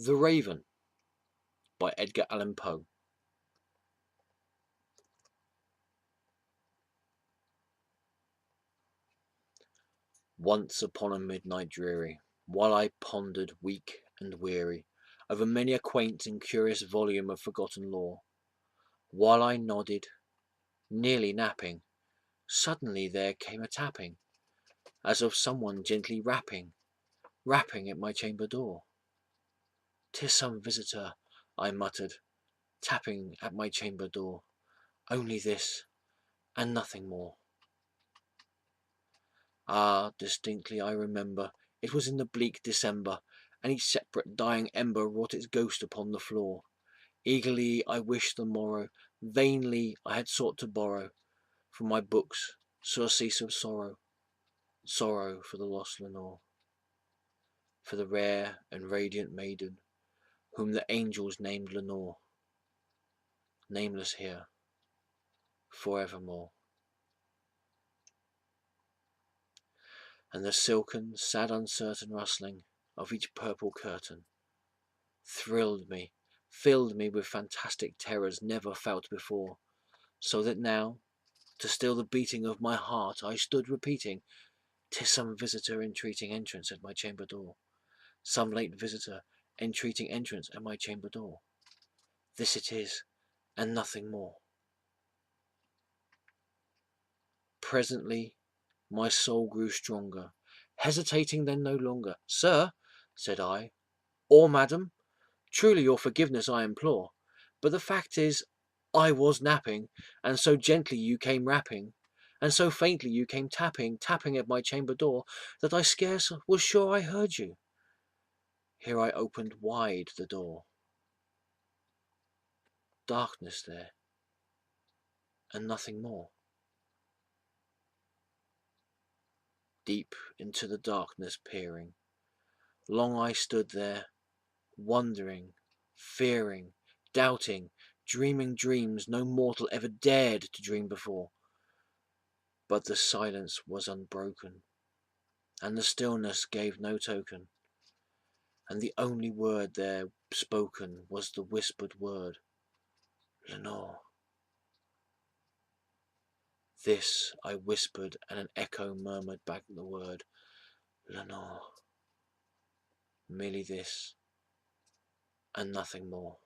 The Raven by Edgar Allan Poe. Once upon a midnight dreary, while I pondered, weak and weary, over many a quaint and curious volume of forgotten lore, while I nodded, nearly napping, suddenly there came a tapping, as of someone gently rapping at my chamber door. "'Tis some visitor," I muttered, "tapping at my chamber door. Only this, and nothing more." Ah, distinctly I remember, it was in the bleak December, and each separate dying ember wrought its ghost upon the floor. Eagerly I wished the morrow, vainly I had sought to borrow from my books surcease of sorrow, sorrow for the lost Lenore, for the rare and radiant maiden, whom the angels named Lenore, nameless here, forevermore. And the silken, sad, uncertain rustling of each purple curtain thrilled me, filled me with fantastic terrors never felt before, so that now, to still the beating of my heart, I stood repeating, "'Tis some visitor entreating entrance at my chamber door, some late visitor entreating entrance at my chamber door. This it is, and nothing more." Presently my soul grew stronger, hesitating then no longer. "Sir," said I, "or madam, truly your forgiveness I implore, but the fact is, I was napping, and so gently you came rapping, and so faintly you came tapping at my chamber door, that I scarce was sure I heard you." Here I opened wide the door. Darkness there, and nothing more. Deep into the darkness peering, long I stood there, wondering, fearing, doubting, dreaming dreams no mortal ever dared to dream before. But the silence was unbroken, and the stillness gave no token, and the only word there spoken was the whispered word, "Lenore." This I whispered, and an echo murmured back the word, "Lenore." Merely this, and nothing more.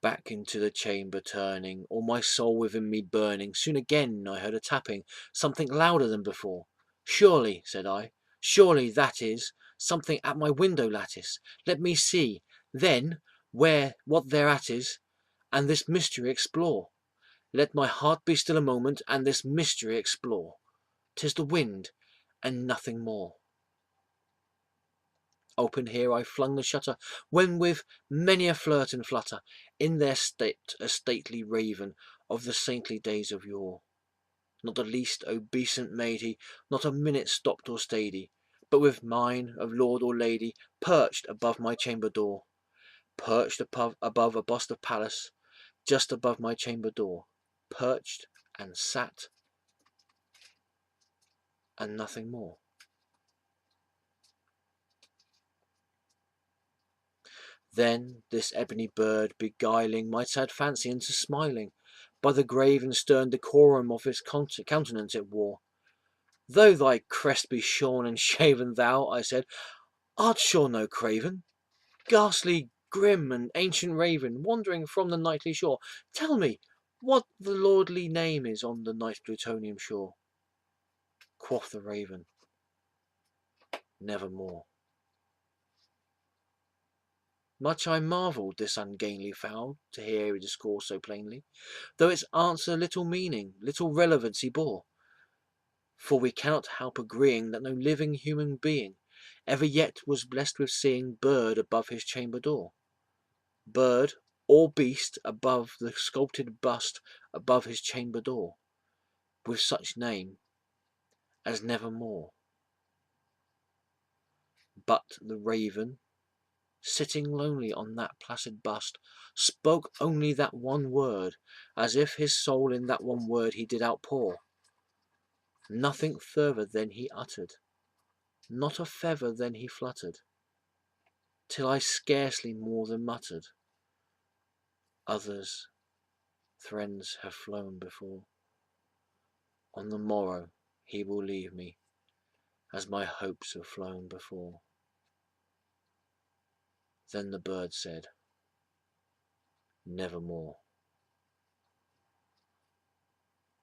Back into the chamber turning, all my soul within me burning, soon again I heard a tapping, something louder than before. "Surely," said I, "surely that is something at my window lattice. Let me see, then, what thereat is, and this mystery explore. Let my heart be still a moment, and this mystery explore. 'Tis the wind, and nothing more." Open here I flung the shutter, when with many a flirt and flutter, in there stepped a stately raven of the saintly days of yore. Not the least obeisant made he, not a minute stopped or stayed he, but with mine of lord or lady perched above my chamber door, perched above a bust of Pallas, just above my chamber door, perched and sat, and nothing more. Then this ebony bird, beguiling my sad fancy into smiling, by the grave and stern decorum of his countenance it wore. "Though thy crest be shorn and shaven, thou," I said, "art sure no craven? Ghastly, grim, and ancient raven, wandering from the nightly shore, tell me what the lordly name is on the night Plutonian shore." Quoth the raven, "Nevermore." Much I marvelled this ungainly fowl to hear it discourse so plainly, though its answer little meaning, little relevancy bore. For we cannot help agreeing that no living human being ever yet was blessed with seeing bird above his chamber door, bird or beast above the sculpted bust above his chamber door, with such name as Nevermore. But the raven, sitting lonely on that placid bust, spoke only that one word, as if his soul in that one word he did outpour. Nothing further then he uttered, not a feather then he fluttered, till I scarcely more than muttered, others, friends have flown before. On the morrow he will leave me, as my hopes have flown before. Then the bird said, nevermore.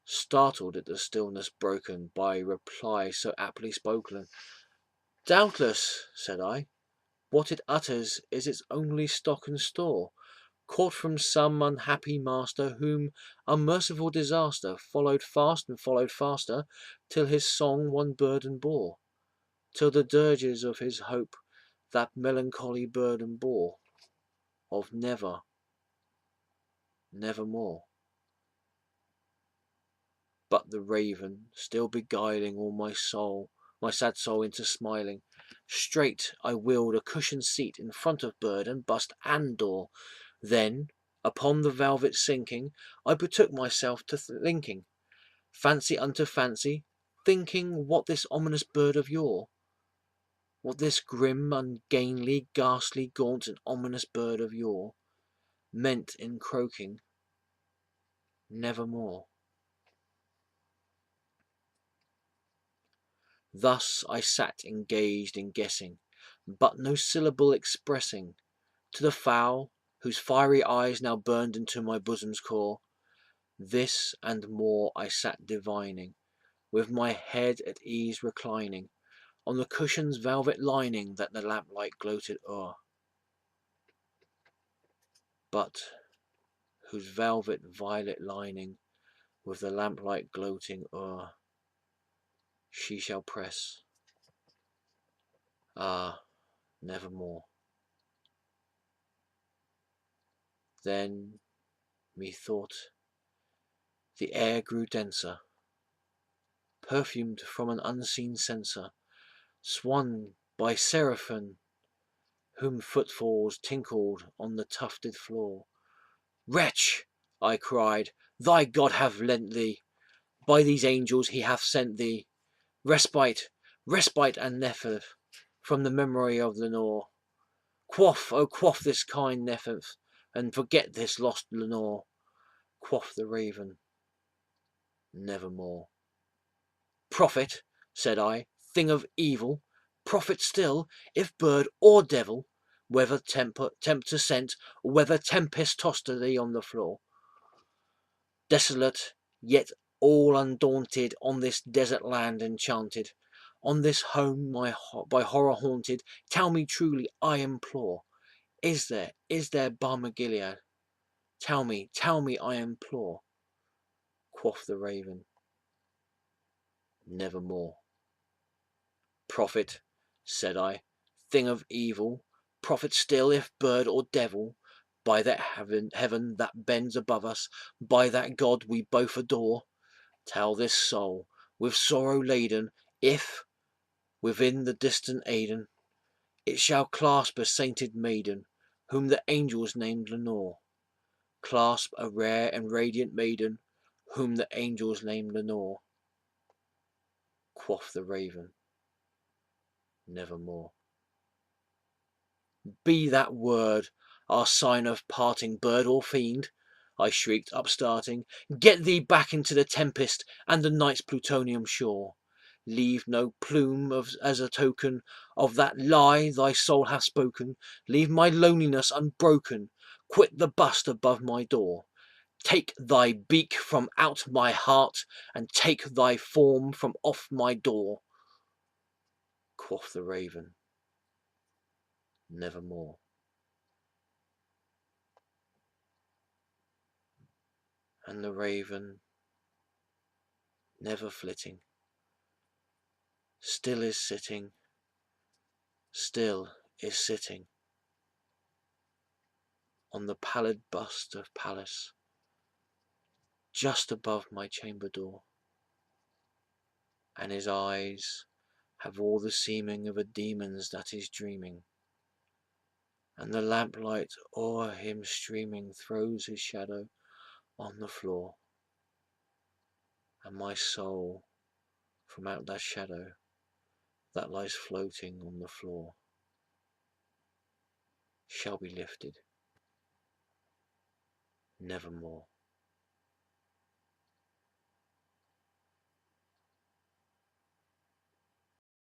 Startled at the stillness broken by reply so aptly spoken, doubtless, said I, what it utters is its only stock and store, caught from some unhappy master, whom unmerciful disaster followed fast and followed faster, till his song one burden bore, till the dirges of his hope that melancholy burden bore, of never, nevermore. But the raven, still beguiling all my soul, my sad soul into smiling, straight I wheeled a cushioned seat in front of bird and bust and door. Then, upon the velvet sinking, I betook myself to thinking, fancy unto fancy, thinking what this ominous bird of yore, what this grim, ungainly, ghastly, gaunt, and ominous bird of yore meant in croaking, nevermore. Thus I sat engaged in guessing, but no syllable expressing, to the fowl, whose fiery eyes now burned into my bosom's core. This and more I sat divining, with my head at ease reclining, on the cushion's velvet lining that the lamplight gloated o'er, but whose velvet violet lining, with the lamplight gloating o'er, she shall press, ah, nevermore. Then, methought, the air grew denser, perfumed from an unseen censer, swung by seraphim, whom footfalls tinkled on the tufted floor. Wretch, I cried, thy God hath lent thee, by these angels he hath sent thee, respite, respite and nepenthe, from the memory of Lenore. Quaff, oh quaff this kind nepenthe, and forget this lost Lenore. Quoth the raven, nevermore. Prophet, said I, thing of evil, prophet still, if bird or devil, whether tempter sent, or whether tempest tossed thee on the floor. Desolate, yet all undaunted, on this desert land enchanted, on this home by horror haunted, tell me truly, I implore, is there balm of Gilead? Tell me, I implore. Quoth the raven, nevermore. Prophet, said I, thing of evil, prophet still, if bird or devil, by that heaven that bends above us, by that God we both adore, tell this soul, with sorrow laden, if, within the distant Aidenn, it shall clasp a sainted maiden, whom the angels named Lenore, clasp a rare and radiant maiden, whom the angels named Lenore. Quoth the raven, nevermore. Be that word our sign of parting, bird or fiend, I shrieked, upstarting. Get thee back into the tempest and the night's plutonium shore. Leave no plume as a token of that lie thy soul hath spoken. Leave my loneliness unbroken. Quit the bust above my door. Take thy beak from out my heart, and take thy form from off my door. Quoth the raven, nevermore. And the raven, never flitting, still is sitting, still is sitting on the pallid bust of Pallas, just above my chamber door, and his eyes have all the seeming of a demon's that is dreaming, and the lamplight o'er him streaming throws his shadow on the floor, and my soul from out that shadow that lies floating on the floor. shall be lifted nevermore.